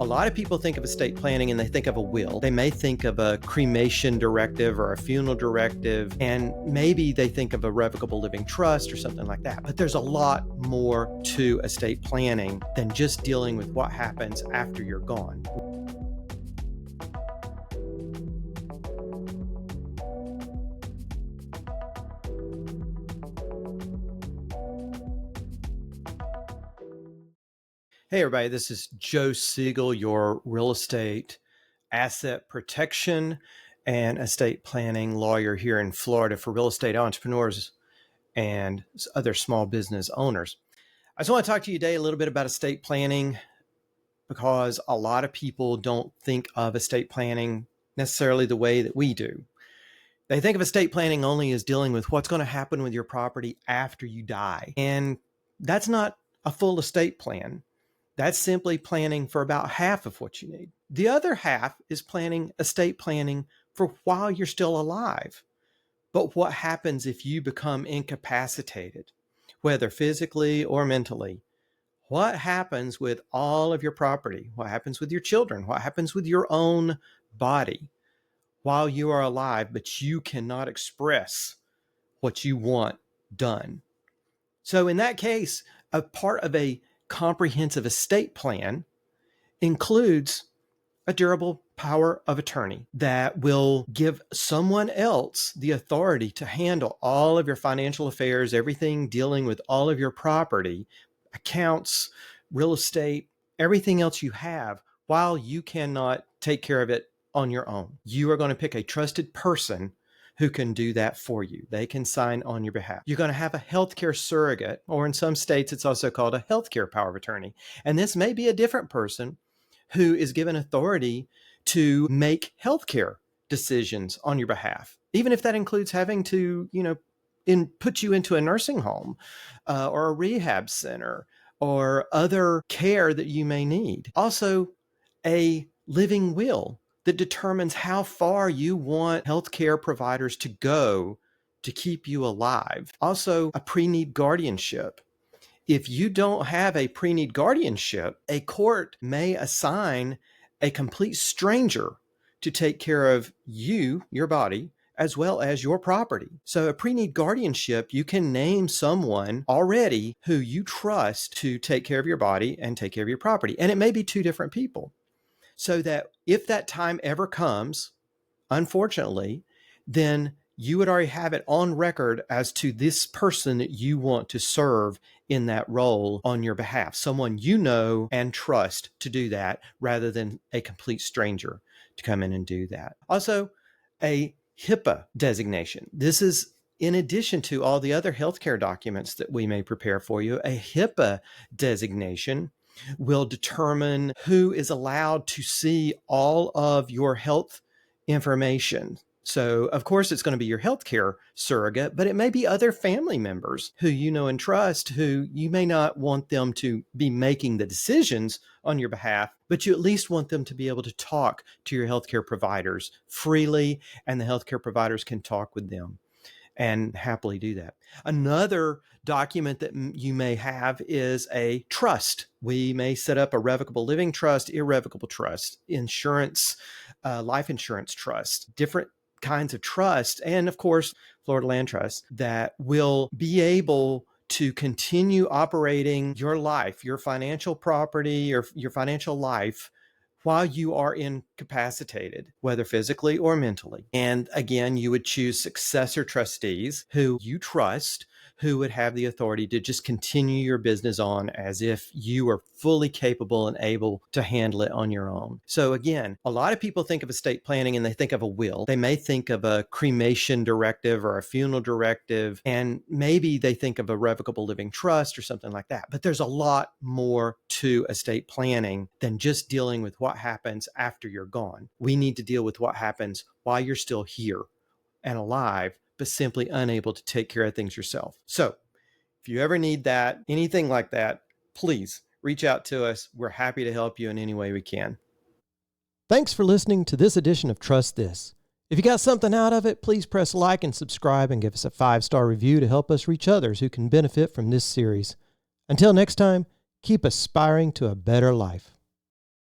A lot of people think of estate planning and they think of a will. They may think of a cremation directive or a funeral directive, and maybe they think of a revocable living trust or something like that. But there's a lot more to estate planning than just dealing with what happens after you're gone. Hey, everybody, this is Joe Seagle, your real estate asset protection and estate planning lawyer here in Florida for real estate entrepreneurs and other small business owners. I just want to talk to you today a little bit about estate planning because a lot of people don't think of estate planning necessarily the way that we do. They think of estate planning only as dealing with what's going to happen with your property after you die. And that's not a full estate plan. That's simply planning for about half of what you need. The other half is planning estate planning for while you're still alive. But what happens if you become incapacitated, whether physically or mentally? What happens with all of your property? What happens with your children? What happens with your own body while you are alive, but you cannot express what you want done? So in that case, a part of a comprehensive estate plan includes a durable power of attorney that will give someone else the authority to handle all of your financial affairs, everything dealing with all of your property, accounts, real estate, everything else you have while you cannot take care of it on your own. You are going to pick a trusted person who can do that for you. They can sign on your behalf. You're going to have a healthcare surrogate, or in some states, it's also called a healthcare power of attorney. And this may be a different person who is given authority to make healthcare decisions on your behalf, even if that includes having to, put you into a nursing home or a rehab center or other care that you may need. Also, a living will that determines how far you want healthcare providers to go to keep you alive. Also, a pre-need guardianship. If you don't have a pre-need guardianship, a court may assign a complete stranger to take care of you, your body, as well as your property. So a pre-need guardianship, you can name someone already who you trust to take care of your body and take care of your property. And it may be two different people. So that if that time ever comes, unfortunately, then you would already have it on record as to this person that you want to serve in that role on your behalf, someone you know and trust to do that rather than a complete stranger to come in and do that. Also, a HIPAA designation. This is in addition to all the other healthcare documents that we may prepare for you. A HIPAA designation will determine who is allowed to see all of your health information. So, of course, it's going to be your healthcare surrogate, but it may be other family members who you know and trust, who you may not want them to be making the decisions on your behalf, but you at least want them to be able to talk to your healthcare providers freely, and the healthcare providers can talk with them and happily do that. Another document that you may have is a trust. We may set up a revocable living trust, irrevocable trust, insurance, life insurance trust, different kinds of trust, and of course, Florida Land Trust that will be able to continue operating your life, your financial property, or your financial life while you are incapacitated, whether physically or mentally. And again, you would choose successor trustees who you trust, who would have the authority to just continue your business on as if you are fully capable and able to handle it on your own. So again, a lot of people think of estate planning and they think of a will. They may think of a cremation directive or a funeral directive, and maybe they think of a revocable living trust or something like that. But there's a lot more to estate planning than just dealing with what happens after you're gone. We need to deal with what happens while you're still here and alive, but simply unable to take care of things yourself. So if you ever need that, anything like that, please reach out to us. We're happy to help you in any way we can. Thanks for listening to this edition of Trust This. If you got something out of it, please press like and subscribe and give us a 5-star review to help us reach others who can benefit from this series. Until next time, keep aspiring to a better life.